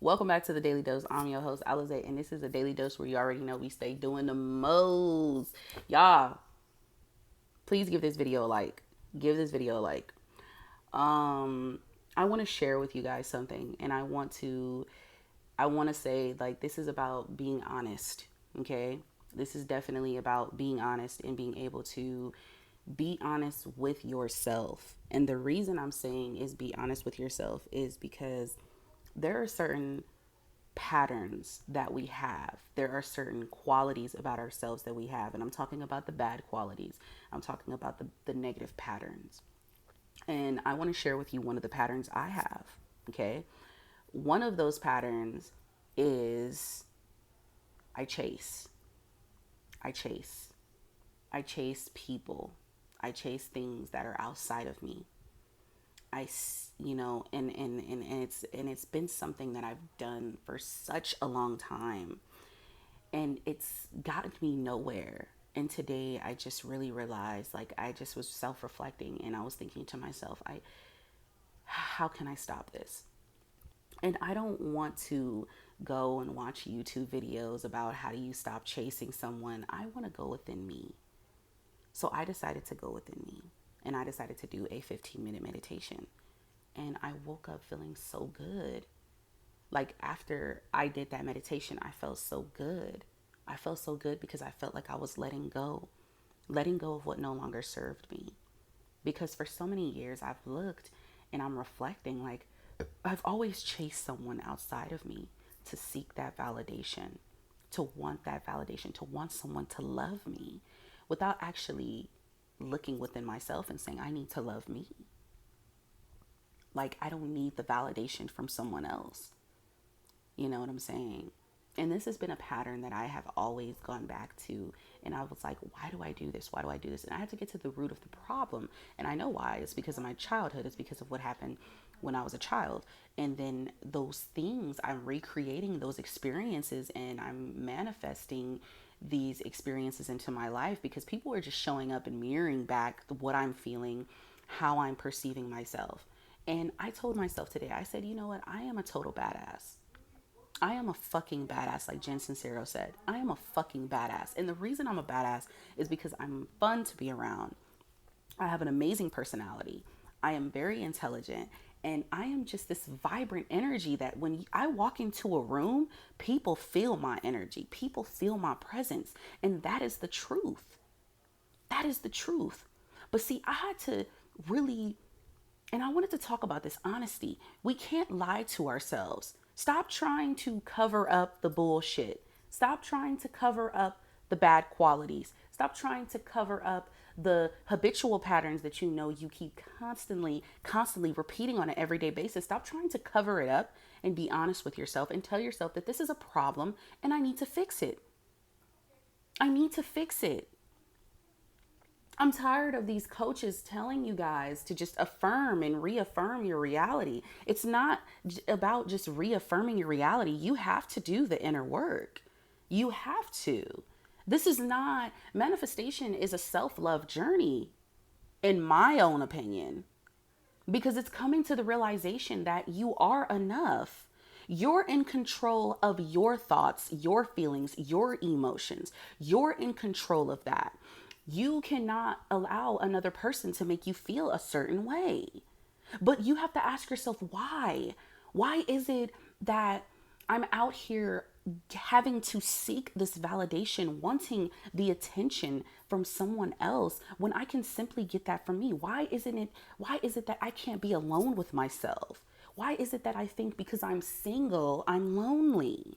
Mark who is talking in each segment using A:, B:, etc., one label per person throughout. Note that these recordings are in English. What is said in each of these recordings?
A: Welcome back to the Daily Dose. I'm your host, Alize, and this is a daily dose where you already know we stay doing the most. Y'all, please give this video a like. Give this video a like. I want to share with you guys something, and I want to say, like, this is about being honest, okay? This is definitely about being honest and being able to be honest with yourself. And the reason I'm saying is be honest with yourself is because there are certain patterns that we have. There are certain qualities about ourselves that we have. And I'm talking about the bad qualities. I'm talking about the negative patterns. And I want to share with you one of the patterns I have. Okay. One of those patterns is I chase. I chase. I chase people. I chase things that are outside of me. And it's been something that I've done for such a long time, and it's gotten me nowhere. And today I just really realized, like, I just was self-reflecting, and I was thinking to myself, I how can I stop this? And I don't want to go and watch YouTube videos about how do you stop chasing someone. I want to go within me. So I decided to go within me, and I decided to do a 15-minute meditation. And I woke up feeling so good. Like, after I did that meditation, I felt so good. I felt so good because I felt like I was letting go of what no longer served me. Because for so many years, I've looked and I'm reflecting, like, I've always chased someone outside of me to seek that validation, to want that validation, to want someone to love me without actually looking within myself and saying, I need to love me. Like, I don't need the validation from someone else. You know what I'm saying? And this has been a pattern that I have always gone back to. And I was like, why do I do this? Why do I do this? And I had to get to the root of the problem. And I know why. It's because of my childhood. It's because of what happened when I was a child. And then those things, I'm recreating those experiences, and I'm manifesting these experiences into my life because people are just showing up and mirroring back what I'm feeling, how I'm perceiving myself. And I told myself today, I said, you know what? I am a total badass. I am a fucking badass, like Jen Sincero said. I am a fucking badass. And the reason I'm a badass is because I'm fun to be around. I have an amazing personality. I am very intelligent. And I am just this vibrant energy that when I walk into a room, people feel my energy. People feel my presence. And that is the truth. That is the truth. But see, I had to really, and I wanted to talk about this honesty. We can't lie to ourselves. Stop trying to cover up the bullshit. Stop trying to cover up the bad qualities. Stop trying to cover up the habitual patterns that you know you keep constantly repeating on an everyday basis. Stop trying to cover it up and be honest with yourself and tell yourself that this is a problem and I need to fix it. I need to fix it. I'm tired of these coaches telling you guys to just affirm and reaffirm your reality. It's not about just reaffirming your reality. You have to do the inner work. You have to. This is not, manifestation is a self love journey, in my own opinion, because it's coming to the realization that you are enough. You're in control of your thoughts, your feelings, your emotions. You're in control of that. You cannot allow another person to make you feel a certain way. But you have to ask yourself why? Why is it that I'm out here having to seek this validation, wanting the attention from someone else when I can simply get that from me? Why is it that I can't be alone with myself? Why is it that I think because I'm single, I'm lonely?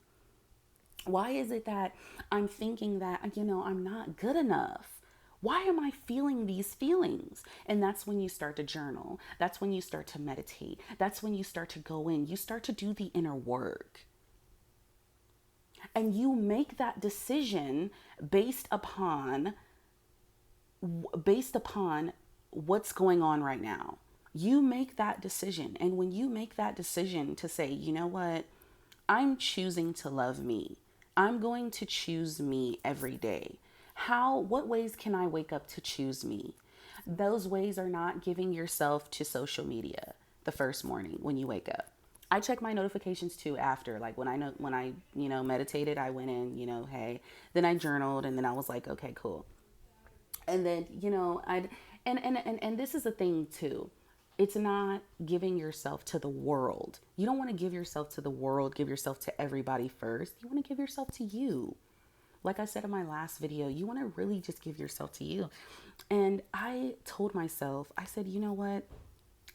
A: Why is it that I'm thinking that, I'm not good enough? Why am I feeling these feelings? And that's when you start to journal. That's when you start to meditate. That's when you start to go in. You start to do the inner work. And you make that decision based upon what's going on right now. You make that decision. And when you make that decision to say, you know what? I'm choosing to love me. I'm going to choose me every day. What ways can I wake up to choose me? Those ways are not giving yourself to social media the first morning when you wake up. I check my notifications too after, like when I know, when I, meditated, I went in, hey, then I journaled, and then I was like, okay, cool. And then, I'd, and this is the thing too. It's not giving yourself to the world. You don't want to give yourself to the world, give yourself to everybody first. You want to give yourself to you. Like I said in my last video, you want to really just give yourself to you. And I told myself, I said, you know what?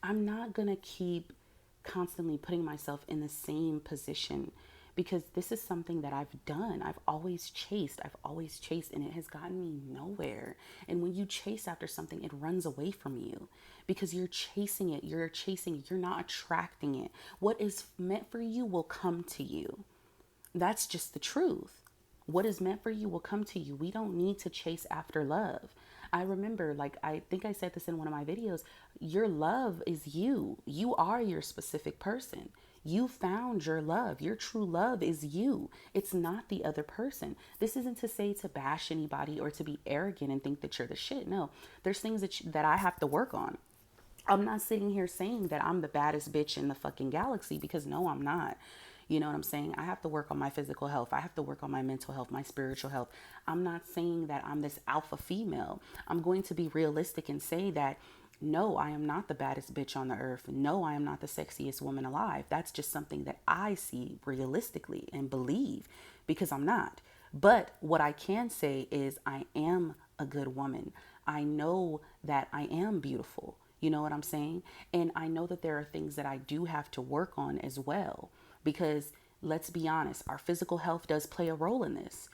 A: I'm not going to keep constantly putting myself in the same position, because this is something that I've done. I've always chased, and it has gotten me nowhere. And when you chase after something, it runs away from you because you're chasing it. You're not attracting it. What is meant for you will come to you. That's just the truth. What is meant for you will come to you. We don't need to chase after love. I remember, like, I think I said this in one of my videos, your love is you. You are your specific person. You found your love. Your true love is you. It's not the other person. This isn't to say to bash anybody or to be arrogant and think that you're the shit. No, there's things that I have to work on. I'm not sitting here saying that I'm the baddest bitch in the fucking galaxy, because no, I'm not. You know what I'm saying? I have to work on my physical health. I have to work on my mental health, my spiritual health. I'm not saying that I'm this alpha female. I'm going to be realistic and say that no, I am not the baddest bitch on the earth. No, I am not the sexiest woman alive. That's just something that I see realistically and believe, because I'm not. But what I can say is I am a good woman. I know that I am beautiful. You know what I'm saying? And I know that there are things that I do have to work on as well, because let's be honest, our physical health does play a role in this.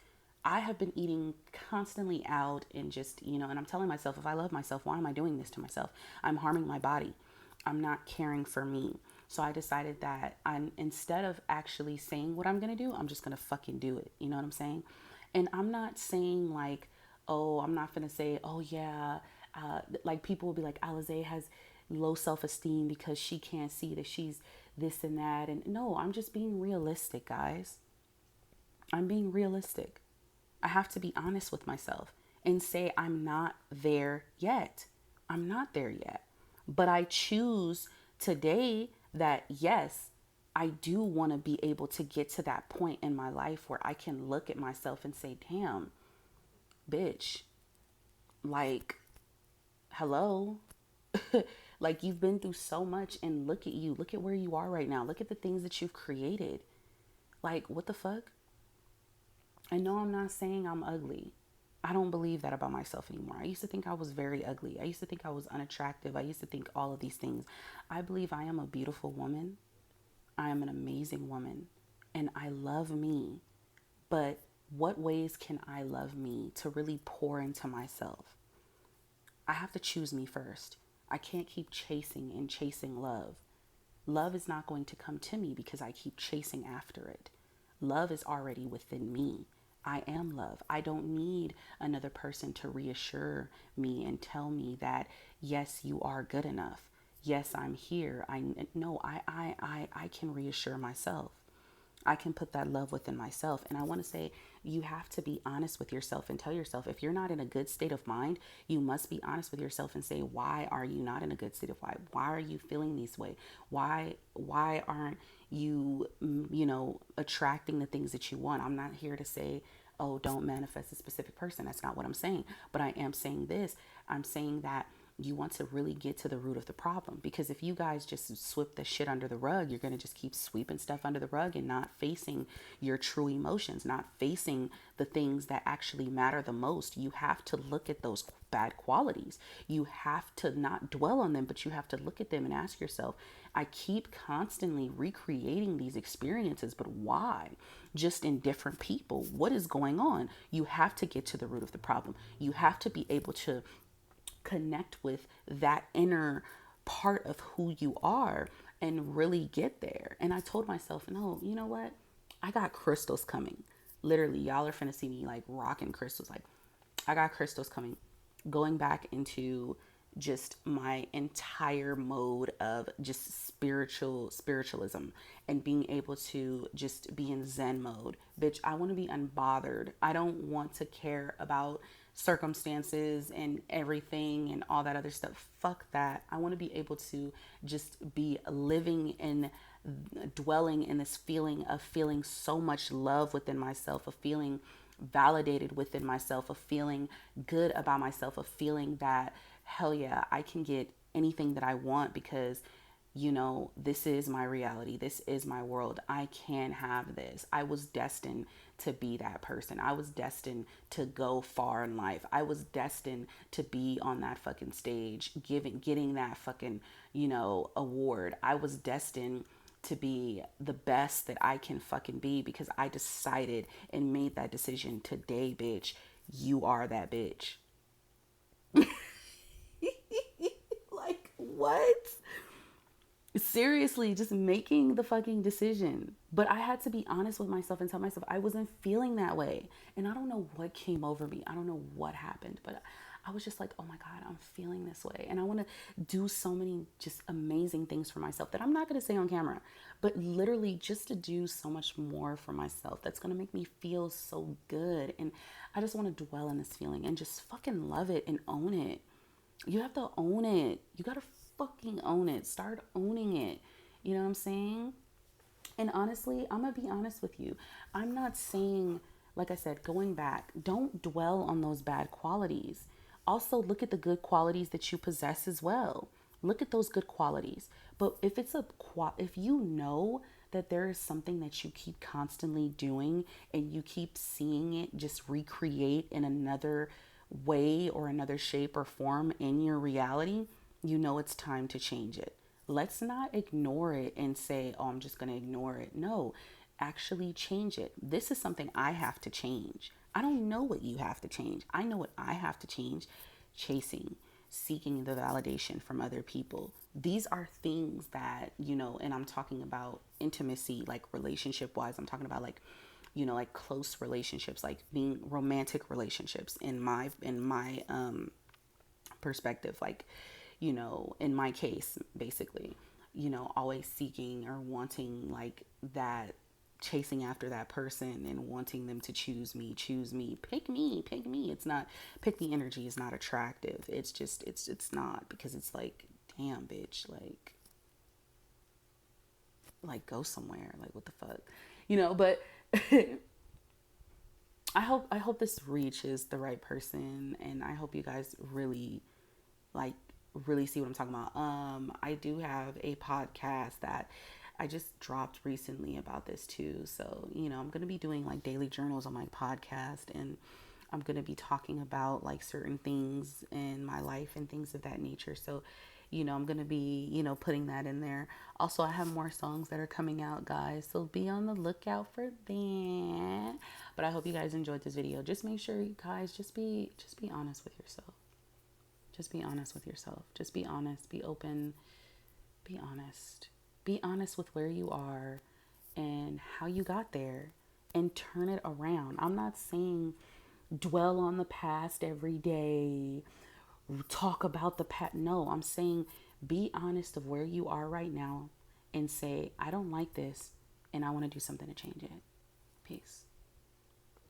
A: I have been eating constantly out and just, and I'm telling myself, if I love myself, why am I doing this to myself? I'm harming my body. I'm not caring for me. So I decided that instead of actually saying what I'm going to do, I'm just going to fucking do it. You know what I'm saying? And I'm not saying like, oh, I'm not going to say, oh yeah, like people will be like, Alize has low self-esteem because she can't see that she's this and that. And no, I'm just being realistic, guys. I'm being realistic. I have to be honest with myself and say I'm not there yet. I'm not there yet. But I choose today that yes, I do want to be able to get to that point in my life where I can look at myself and say, damn, bitch, like, hello. Like, you've been through so much, and look at you. Look at where you are right now. Look at the things that you've created. Like, what the fuck? I know I'm not saying I'm ugly. I don't believe that about myself anymore. I used to think I was very ugly. I used to think I was unattractive. I used to think all of these things. I believe I am a beautiful woman. I am an amazing woman. And I love me. But what ways can I love me to really pour into myself? I have to choose me first. I can't keep chasing and chasing love. Love is not going to come to me because I keep chasing after it. Love is already within me. I am love. I don't need another person to reassure me and tell me that, yes, you are good enough. Yes, I'm here. I can reassure myself. I can put that love within myself. And I want to say, you have to be honest with yourself and tell yourself, if you're not in a good state of mind, you must be honest with yourself and say, why are you not in a good state of mind? Why are you feeling this way? Why aren't you, attracting the things that you want? I'm not here to say, oh, don't manifest a specific person. That's not what I'm saying. But I am saying this. I'm saying that you want to really get to the root of the problem, because if you guys just sweep the shit under the rug, you're going to just keep sweeping stuff under the rug and not facing your true emotions, not facing the things that actually matter the most. You have to look at those bad qualities. You have to not dwell on them, but you have to look at them and ask yourself, I keep constantly recreating these experiences, but why? Just in different people. What is going on? You have to get to the root of the problem. You have to be able to connect with that inner part of who you are and really get there. And I told myself, no, you know what? I got crystals coming. Literally, y'all are finna see me like rocking crystals. Like, I got crystals coming. Going back into just my entire mode of just spiritualism and being able to just be in Zen mode. Bitch, I want to be unbothered. I don't want to care about circumstances and everything and all that other stuff. Fuck that. I want to be able to just be living in dwelling in this feeling of feeling so much love within myself, of feeling validated within myself, of feeling good about myself, of feeling that hell yeah, I can get anything that I want because this is my reality. This is my world. I can have this. I was destined to be that person. I was destined to go far in life. I was destined to be on that fucking stage, getting that fucking, award. I was destined to be the best that I can fucking be because I decided and made that decision today, bitch. You are that bitch. Like, what? Seriously, just making the fucking decision. But I had to be honest with myself and tell myself I wasn't feeling that way. And I don't know what came over me. I don't know what happened, but I was just like, oh my God, I'm feeling this way. And I want to do so many just amazing things for myself that I'm not going to say on camera, but literally just to do so much more for myself that's going to make me feel so good. And I just want to dwell in this feeling and just fucking love it and own it. You have to own it. You got to fucking own it. Start owning it. You know what I'm saying? And honestly, I'm going to be honest with you. I'm not saying, like I said, going back, don't dwell on those bad qualities. Also, look at the good qualities that you possess as well. Look at those good qualities. But if you know that there is something that you keep constantly doing and you keep seeing it just recreate in another way or another shape or form in your reality, it's time to change it. Let's not ignore it and say, oh, I'm just going to ignore it. No, actually change it. This is something I have to change. I don't know what you have to change. I know what I have to change. Chasing, seeking the validation from other people. These are things that, and I'm talking about intimacy, like relationship wise. I'm talking about like close relationships, like being romantic relationships in my perspective, like, in my case, basically, always seeking or wanting like that, chasing after that person and wanting them to choose me, pick me. It's not, pick me energy is not attractive. It's just, it's not, because it's like, damn bitch, like go somewhere, like what the fuck, but I hope this reaches the right person, and I hope you guys really really see what I'm talking about. I do have a podcast that I just dropped recently about this too. So, I'm going to be doing like daily journals on my podcast, and I'm going to be talking about like certain things in my life and things of that nature. So, I'm going to be, putting that in there. Also, I have more songs that are coming out, guys. So be on the lookout for that. But I hope you guys enjoyed this video. Just make sure you guys just be honest with yourself. Just be honest with yourself. Just be honest. Be open. Be honest. Be honest with where you are and how you got there, and turn it around. I'm not saying dwell on the past every day, talk about the past. No, I'm saying be honest of where you are right now and say, I don't like this and I want to do something to change it. Peace.